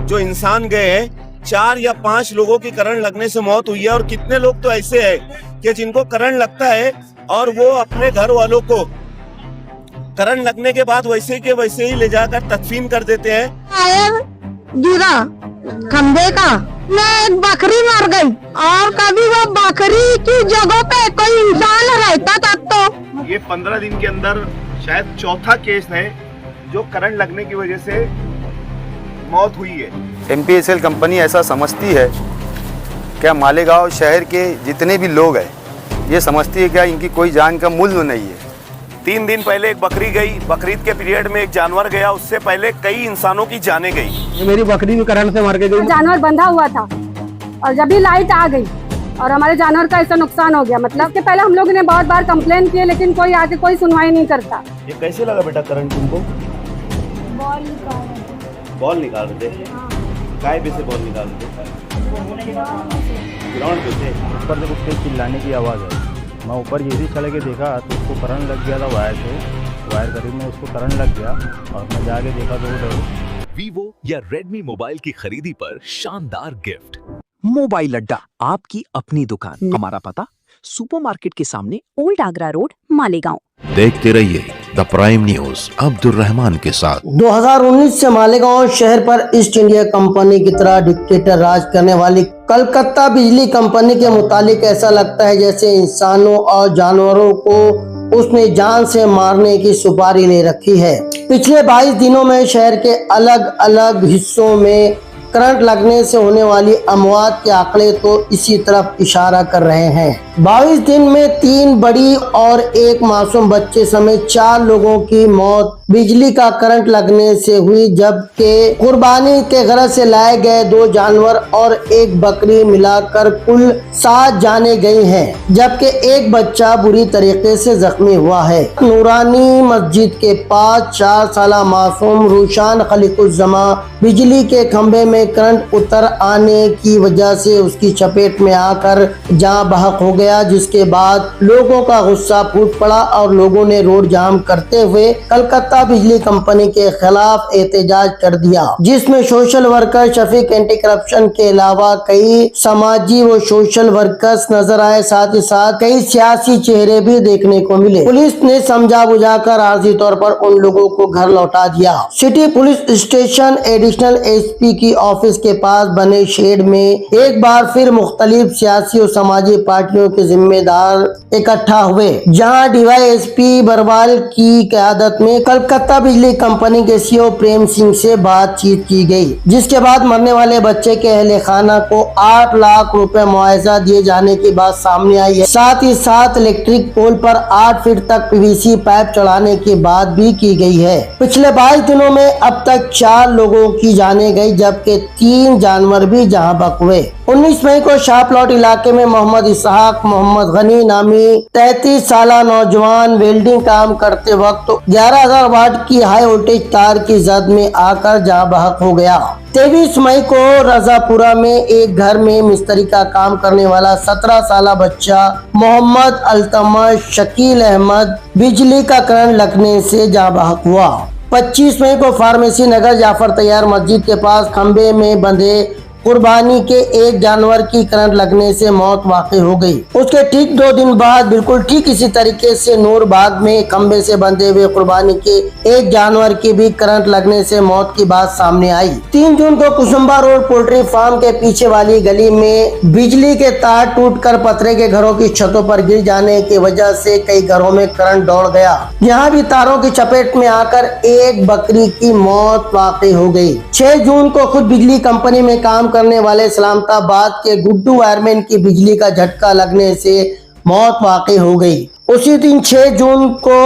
जो इंसान गए हैं 4 या 5 लोगों की करंट लगने से मौत हुई है। और कितने लोग तो ऐसे हैं कि जिनको करंट लगता है और वो अपने घर वालों को करंट लगने के बाद वैसे के वैसे ही ले जाकर तदफीन कर देते हैं। टायर गिरा खंबे का, मैं एक बकरी मर गई और कभी वो बकरी की जगह पे कोई इंसान रहता था तो। ये 15 दिन के अंदर शायद चौथा केस है जो करंट लगने की वजह से मौत हुई है। MPSL कंपनी ऐसा समझती है क्या मालेगांव शहर के जितने भी लोग हैं ये समझती है क्या इनकी कोई जान का मूल्य नहीं है। 3 दिन पहले एक बकरी गई, बकरीद के पीरियड में एक जानवर गया, उससे पहले कई इंसानों की जानें गई। ये मेरी बकरी भी करंट से मर गई। जानवर बंधा हुआ था और जब भी लाइट आ गई और हमारे जानवर का ऐसा नुकसान हो गया। मतलब कि पहले हम लोगों ने बहुत बार कंप्लेन किए लेकिन कोई आके कोई सुनवाई नहीं करता। ये कैसे लगा बेटा करंट तुमको? बॉल निकाल रहे थे। काय पे से बॉल निकाल रहे थे? ग्राउंड पे से। ऊपर से कुछ तेज चिल्लाने की आवाज़ आई, मैं ऊपर जैसे ही चले के देखा तो उसको करंट लग गया था वायर से। वायर करीब में उसको करंट लग गया और मैं जाके देखा तो वो वीवो या रेडमी मोबाइल की खरीदी पर शानदार गिफ्ट। मोबाइल अड्डा, आपकी अपनी दुकान। हमारा पता सुपरमार्केट के सामने, ओल्ड आगरा रोड, मालेगांव। देखते रहिए the prime news Abdul Rahman के साथ। 2019 से मालेगांव शहर पर ईस्ट इंडिया कंपनी की तरह डिक्टेटर राज करने वाली कलकत्ता बिजली कंपनी के मुतालिक ऐसा लगता है जैसे इंसानों और जानवरों को उसने जान से मारने की सुपारी ले रखी है। पिछले 22 दिनों में शहर के अलग अलग हिस्सों में करंट लगने से होने वाली अमवात के आंकड़े तो इसी तरफ इशारा कर रहे हैं। 22 दिन में 3 बड़ी और 1 मासूम बच्चे समेत 4 लोगों की मौत बिजली का करंट लगने से हुई, जबकि कुर्बानी के गरज से लाए गए 2 जानवर और 1 बकरी मिलाकर कुल 7 जाने गई हैं, जबकि 1 बच्चा बुरी तरीके से जख्मी हुआ है। नूरानी मस्जिद के पास 4 साला मासूम रूशान खलीकुज़्ज़मा बिजली के खंभे में करंट उतर आने की वजह से उसकी चपेट में आकर जान बहक हो गया, जिसके बाद लोगों का गुस्सा फूट पड़ा और लोगों ने रोड जाम करते हुए कलकत्ता बिजली कंपनी के खिलाफ एहतजाज कर दिया, जिसमें social worker Shafiq anti corruption के अलावा कई समाजी व सोशल वर्कर्स नजर आए। साथ ही साथ कई सियासी चेहरे भी देखने को मिले। पुलिस ने समझा बुझाकर आर्जी तौर पर उन लोगों को घर लौटा दिया। City police station additional SP की ऑफिस के पास बने शेड में एक बार फिर मुख्तलिफ सियासी और समाजी पार्टियों के जिम्मेदार इकट्ठा हुए, जहां DYSP बरवाल की क़यादत में कलकत्ता बिजली कंपनी के CEO प्रेम सिंह से बातचीत की गई, जिसके बाद मरने वाले बच्चे के अहले खाना को 8 लाख रुपए मुआवजा दिए जाने की बात सामने आई है। साथ ही साथ इलेक्ट्रिक पोल पर 8 फीट तक PVC पाइप चढ़ाने की बात भी की गई है। पिछले 22 दिनों में अब तक 4 लोगों की जाने गई, जबकि 3 जानवर भी जहां बक हुए। 19 मई को शाहप्लॉट इलाके में मोहम्मद इसहाक मोहम्मद गनी नामी 33 साला नौजवान वेल्डिंग काम करते वक्त 11,000 वाट की हाई वोल्टेज तार की जद में आकर जहां बहक हो गया। 23 मई को रजापुरा में एक घर में मिस्त्री का काम करने वाला 17 साला बच्चा मोहम्मद अल्तमश शकील अहमद बिजली का करंट लगने से जहां बहक हुआ। 25 मई को फार्मेसी नगर जाफर तैयार मस्जिद के पास खंबे में बंधे कुर्बानी के 1 जानवर की करंट लगने से मौत वाक़ई हो गई। उसके ठीक 2 दिन बाद बिल्कुल ठीक इसी तरीके से नूर बाग में खंबे से बंधे हुए कुर्बानी के 1 जानवर की भी करंट लगने से मौत की बात सामने आई। 3 जून को कुसुम्बा रोड पोल्ट्री फार्म के पीछे वाली गली में बिजली के तार टूटकर पतरे के घरों की छतों पर गिर जाने की वजह से कई घरों में करंट दौड़ गया। यहाँ भी तारों की चपेट में आकर 1 बकरी की मौत वाक़ई हो गई। 6 जून को खुद बिजली कंपनी में काम करने वाले सलामताबाद के गुड्डू वायरमैन की बिजली का झटका लगने से मौत वाक़ई हो गई। उसी दिन 6 जून को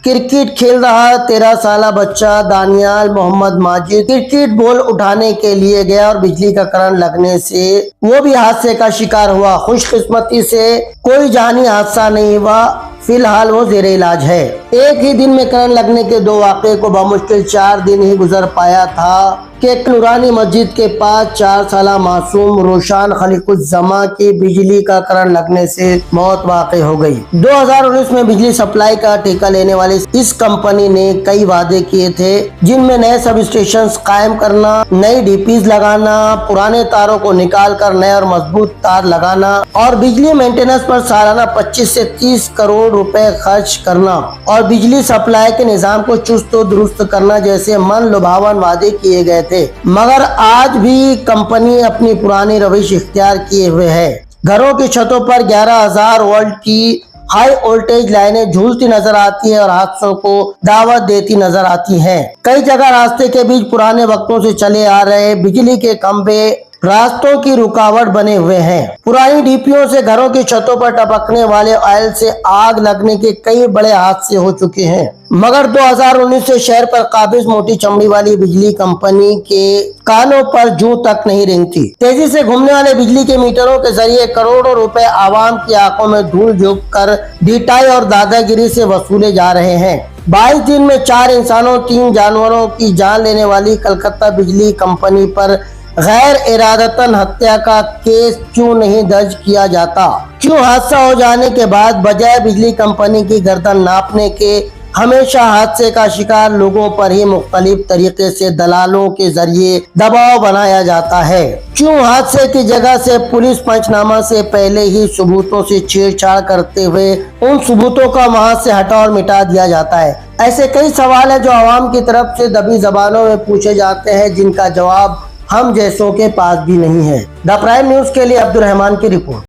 क्रिकेट खेल रहा 13 साला बच्चा दानियाल मोहम्मद माजिद क्रिकेट बॉल उठाने के लिए गया और बिजली का करंट लगने से वो भी हादसे का शिकार हुआ। खुशकिस्मती से कोई जानी हादसा नहीं हुआ। फिलहाल वो जेरे इलाज है। एक ही दिन में करंट लगने के 2 वाक़े को बमुश्किल 4 दिन ही गुजर पाया था कि नूरानी मस्जिद के पास 4 साला मासूम रोशान खलीकुज़्ज़मा की बिजली का करंट लगने से मौत वाक़ई हो गई। 2019 में बिजली सप्लाई का ठेका लेने वाली इस कंपनी ने कई वादे किए थे, जिनमें नए सब स्टेशन कायम करना, नई डीपीज लगाना, पुराने तारों को निकाल कर नए और मजबूत तार लगाना और बिजली मेंटेनेंस पर सालाना 25 से 30 करोड़ रुपए खर्च करना और बिजली सप्लाई के निजाम को चुस्त और दुरुस्त करना जैसे मन लुभावन वादे किए गए थे। मगर आज भी कंपनी अपनी पुरानी रविश इख्तियार किए हुए है। घरों की छतों पर 11,000 वोल्ट की हाई वोल्टेज लाइनें झूलती नजर आती है और हादसों को दावत देती नजर आती हैं। कई जगह रास्ते के बीच पुराने वक्तों से चले आ रहे बिजली के खंभे रास्तों की रुकावट बने हुए हैं। पुरानी डीपीओ से घरों की छतों पर टपकने वाले ऑयल से आग लगने के कई बड़े हादसे हो चुके हैं। मगर 2019 से शहर पर काबिज मोटी चमड़ी वाली बिजली कंपनी के कानों पर जूं तक नहीं रेंगती। तेजी से घूमने वाले बिजली के मीटरों के जरिए करोड़ों रुपए आवाम की आंखों में धूल झोंक कर ढिठाई और दादागिरी से वसूले जा रहे हैं। 22 दिन में 4 इंसानों 3 जानवरों की जान लेने वाली कलकत्ता बिजली कंपनी पर गैर इरादतन हत्या का केस क्यों नहीं दर्ज किया जाता? क्यों हादसा हो जाने के बाद बजाय बिजली कंपनी की गर्दन नापने के हमेशा हादसे का शिकार लोगों पर ही मुख्तलिफ तरीके से दलालों के जरिए दबाव बनाया जाता है? क्यों हादसे की जगह से पुलिस पंचनामा से पहले ही सबूतों से छेड़छाड़ करते हुए उन सबूतों का वहां से हटा और मिटा दिया जाता है? ऐसे कई सवाल है जो आवाम की तरफ से दबी जबानों में पूछे जाते हैं, जिनका जवाब हम जैसों के पास भी नहीं है। द प्राइम न्यूज के लिए अब्दुल रहमान की रिपोर्ट।